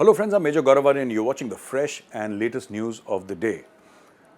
Hello friends, I'm Major Gaurav Arya and you're watching the fresh and latest news of the day.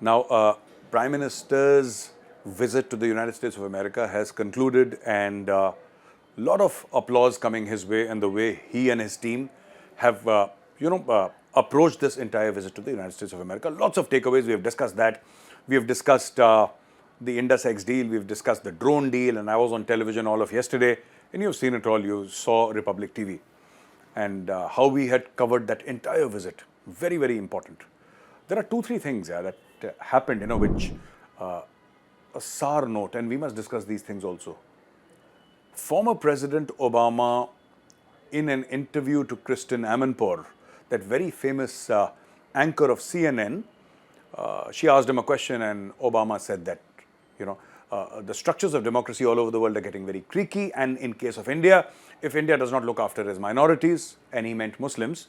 Now, Prime Minister's visit to the United States of America has concluded and a lot of applause coming his way and the way he and his team have, approached this entire visit to the United States of America. Lots of takeaways, we have discussed that. We have discussed the IndusX deal, we've discussed the drone deal, and I was on television all of yesterday and you've seen it all, you saw Republic TV. And how we had covered that entire visit. Very, very important. There are 2-3 things that happened, which a sour note, and we must discuss these things also. Former President Obama, in an interview to Kristen Amanpour, that very famous anchor of CNN, she asked him a question and Obama said that, the structures of democracy all over the world are getting very creaky, and in case of India, if India does not look after its minorities, and he meant Muslims,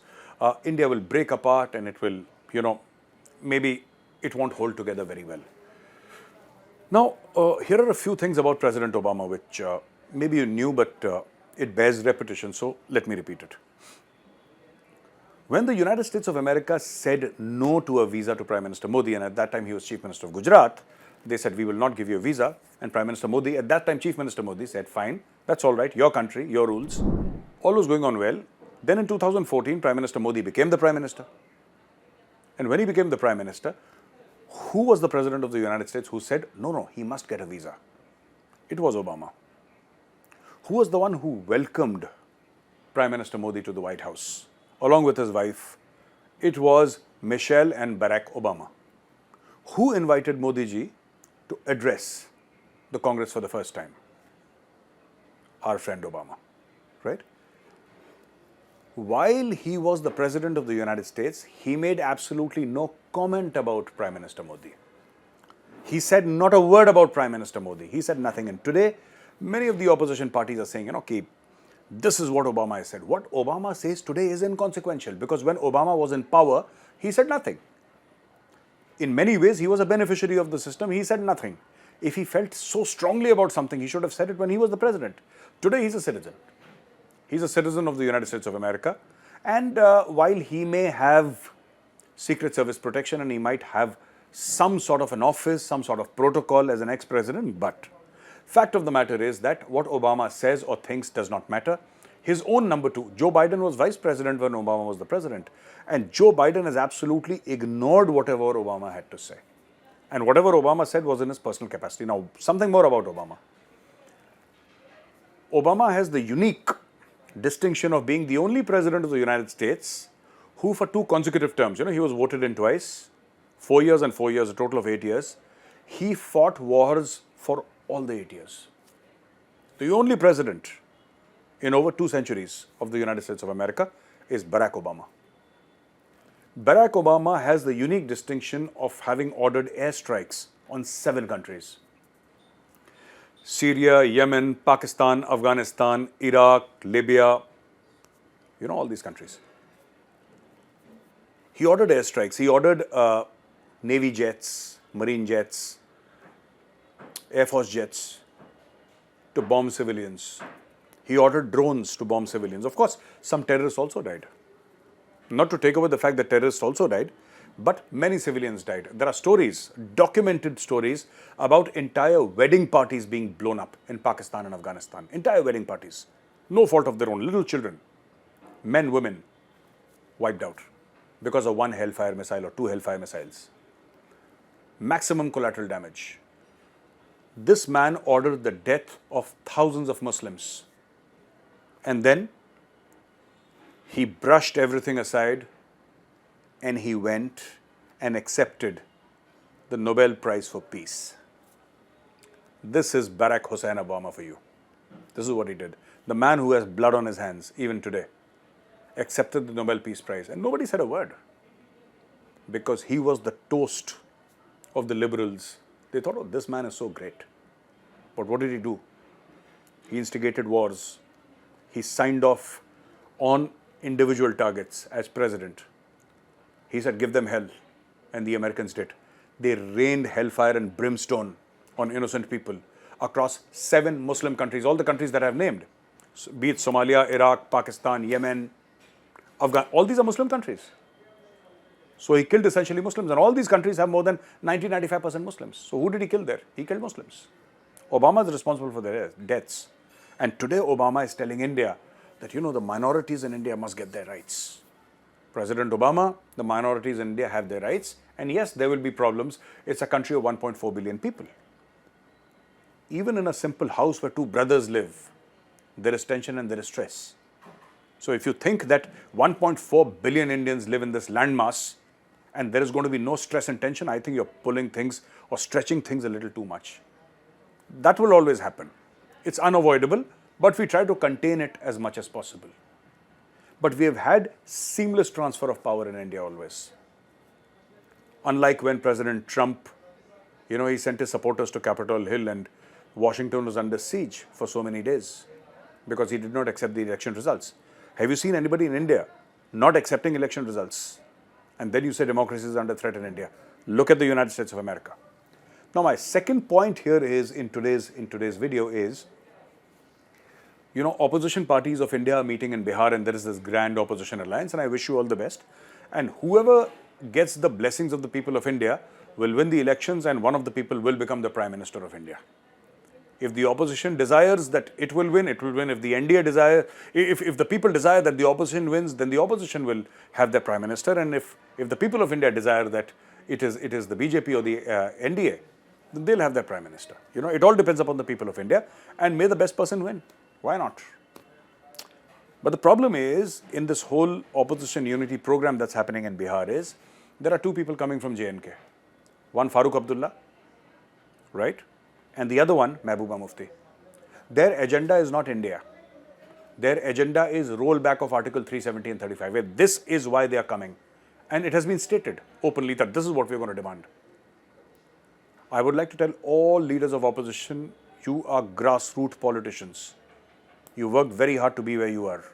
India will break apart and it will, maybe it won't hold together very well. Now, here are a few things about President Obama which maybe you knew, but it bears repetition, so let me repeat it. When the United States of America said no to a visa to Prime Minister Modi, and at that time he was Chief Minister of Gujarat, they said, we will not give you a visa. And Prime Minister Modi, at that time Chief Minister Modi said, fine, that's all right, your country, your rules. All was going on well. Then in 2014, Prime Minister Modi became the Prime Minister. And when he became the Prime Minister, who was the President of the United States who said, no, he must get a visa? It was Obama. Who was the one who welcomed Prime Minister Modi to the White House, along with his wife? It was Michelle and Barack Obama. Who invited Modi ji to address the Congress for the first time? Our friend Obama, right? While he was the President of the United States, he made absolutely no comment about Prime Minister Modi. He said not a word about Prime Minister Modi. He said nothing. And today, many of the opposition parties are saying, this is what Obama has said. What Obama says today is inconsequential, because when Obama was in power, he said nothing. In many ways, he was a beneficiary of the system. He said nothing. If he felt so strongly about something, he should have said it when he was the president. Today, he's a citizen. He's a citizen of the United States of America. And while he may have Secret Service protection and he might have some sort of an office, some sort of protocol as an ex-president, but fact of the matter is that what Obama says or thinks does not matter. His own number two, Joe Biden, was vice president when Obama was the president. And Joe Biden has absolutely ignored whatever Obama had to say. And whatever Obama said was in his personal capacity. Now, something more about Obama. Obama has the unique distinction of being the only president of the United States who, for 2 consecutive terms, he was voted in twice, 4 years and 4 years, a total of 8 years. He fought wars for all the 8 years. The only president in over 2 centuries of the United States of America is Barack Obama. Barack Obama has the unique distinction of having ordered airstrikes on 7 countries. Syria, Yemen, Pakistan, Afghanistan, Iraq, Libya, all these countries. He ordered airstrikes. He ordered Navy jets, Marine jets, Air Force jets to bomb civilians. He ordered drones to bomb civilians. Of course, some terrorists also died. Not to take away the fact that terrorists also died, but many civilians died. There are stories, documented stories, about entire wedding parties being blown up in Pakistan and Afghanistan. Entire wedding parties. No fault of their own. Little children, men, women, wiped out because of 1 Hellfire missile or 2 Hellfire missiles. Maximum collateral damage. This man ordered the death of thousands of Muslims. And then he brushed everything aside and he went and accepted the Nobel Prize for Peace. This is Barack Hussein Obama for you. This is what he did. The man who has blood on his hands, even today, accepted the Nobel Peace Prize. And nobody said a word. Because he was the toast of the liberals. They thought, this man is so great. But what did he do? He instigated wars. He signed off on individual targets as president. He said, give them hell. And the Americans did. They rained hellfire and brimstone on innocent people across 7 Muslim countries, all the countries that I have named, be it Somalia, Iraq, Pakistan, Yemen, All these are Muslim countries. So he killed essentially Muslims, and all these countries have more than 90-95% Muslims. So who did he kill there? He killed Muslims. Obama is responsible for their deaths. And today Obama is telling India that, the minorities in India must get their rights. President Obama, the minorities in India have their rights. And yes, there will be problems. It's a country of 1.4 billion people. Even in a simple house where two brothers live, there is tension and there is stress. So if you think that 1.4 billion Indians live in this landmass and there is going to be no stress and tension, I think you're pulling things or stretching things a little too much. That will always happen. It's unavoidable, but we try to contain it as much as possible. But we have had seamless transfer of power in India always. Unlike when President Trump, he sent his supporters to Capitol Hill and Washington was under siege for so many days because he did not accept the election results. Have you seen anybody in India not accepting election results? And then you say democracy is under threat in India. Look at the United States of America. Now, my second point here is in today's video is, opposition parties of India are meeting in Bihar and there is this grand opposition alliance, and I wish you all the best. And whoever gets the blessings of the people of India will win the elections, and one of the people will become the Prime Minister of India. If the opposition desires that it will win, it will win. If the NDA if the people desire that the opposition wins, then the opposition will have their Prime Minister. And if the people of India desire that it is the BJP or the NDA, then they'll have their Prime Minister. It all depends upon the people of India, and may the best person win. Why not? But the problem is, in this whole opposition unity program that's happening in Bihar is, there are two people coming from J&K. One, Farooq Abdullah, right? And the other one, Mehbooba Mufti. Their agenda is not India. Their agenda is rollback of Article 370 and 35, where this is why they are coming. And it has been stated openly that this is what we are going to demand. I would like to tell all leaders of opposition, you are grassroots politicians. You worked very hard to be where you are.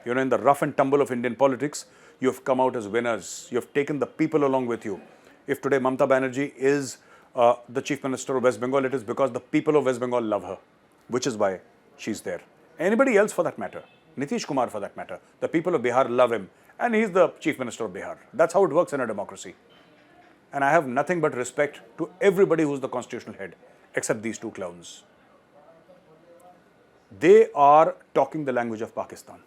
In the rough and tumble of Indian politics, you have come out as winners. You have taken the people along with you. If today Mamata Banerjee is the Chief Minister of West Bengal, it is because the people of West Bengal love her, which is why she's there. Anybody else for that matter, Nitish Kumar for that matter, the people of Bihar love him, and he's the Chief Minister of Bihar. That's how it works in a democracy. And I have nothing but respect to everybody who's the constitutional head, except these two clowns. They are talking the language of Pakistan.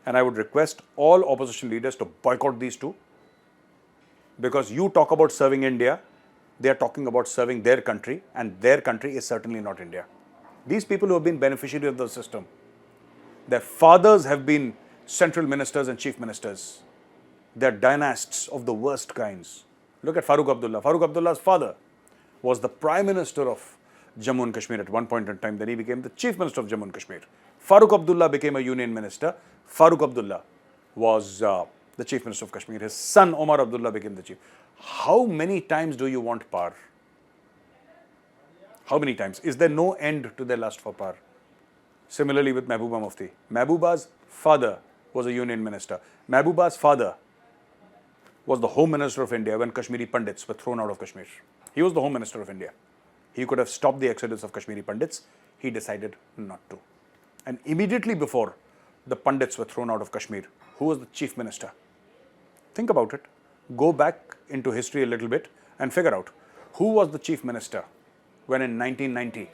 And I would request all opposition leaders to boycott these two, because you talk about serving India, they are talking about serving their country, and their country is certainly not India. These people who have been beneficiaries of the system, their fathers have been central ministers and chief ministers. They are dynasts of the worst kinds. Look at Farooq Abdullah. Farooq Abdullah's father was the Prime Minister of Jammu and Kashmir at one point in time. Then he became the Chief Minister of Jammu and Kashmir. Farooq Abdullah became a Union Minister. Farooq Abdullah was the Chief Minister of Kashmir. His son Omar Abdullah became the Chief. How many times do you want power? How many times? Is there no end to their lust for power? Similarly with Mehbooba Mufti. Mehbooba's father was a Union Minister. Mehbooba's father was the Home Minister of India when Kashmiri Pandits were thrown out of Kashmir. He was the Home Minister of India. He could have stopped the exodus of Kashmiri Pandits. He decided not to. And immediately before the Pandits were thrown out of Kashmir, who was the Chief Minister? Think about it. Go back into history a little bit and figure out who was the Chief Minister when in 1990,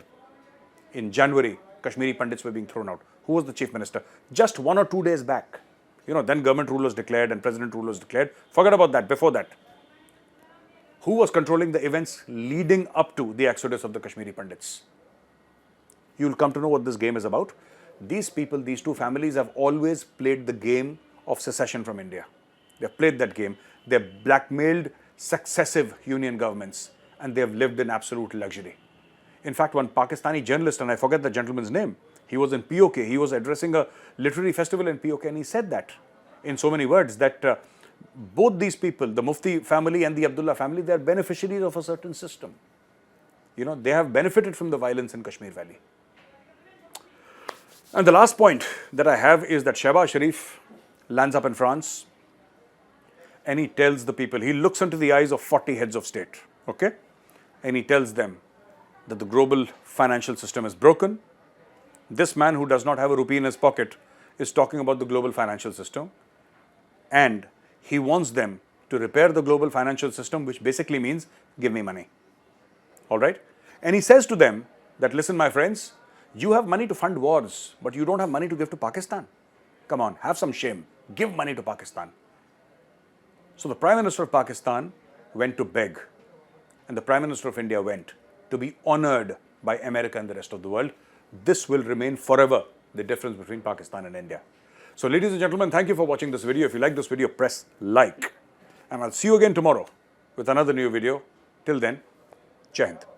in January, Kashmiri Pandits were being thrown out. Who was the Chief Minister? Just 1 or 2 days back. Then government rule was declared and president rule was declared. Forget about that, before that. Who was controlling the events leading up to the exodus of the Kashmiri Pandits? You'll come to know what this game is about. These people, these two families have always played the game of secession from India. They've played that game. They've blackmailed successive union governments, and they've lived in absolute luxury. In fact, one Pakistani journalist, and I forget the gentleman's name, he was in POK, he was addressing a literary festival in POK, and he said that in so many words that both these people, the Mufti family and the Abdullah family, they are beneficiaries of a certain system. They have benefited from the violence in Kashmir Valley. And the last point that I have is that Shehbaz Sharif lands up in France and he tells the people, he looks into the eyes of 40 heads of state, okay? And he tells them that the global financial system is broken. This man who does not have a rupee in his pocket is talking about the global financial system, and he wants them to repair the global financial system, which basically means give me money. All right? And he says to them that, listen, my friends, you have money to fund wars, but you don't have money to give to Pakistan. Come on, have some shame. Give money to Pakistan. So the Prime Minister of Pakistan went to beg, and the Prime Minister of India went to be honored by America and the rest of the world. This will remain forever the difference between Pakistan and India. So ladies and gentlemen, thank you for watching this video. If you like this video, press like. And I'll see you again tomorrow with another new video. Till then, Jai Hind.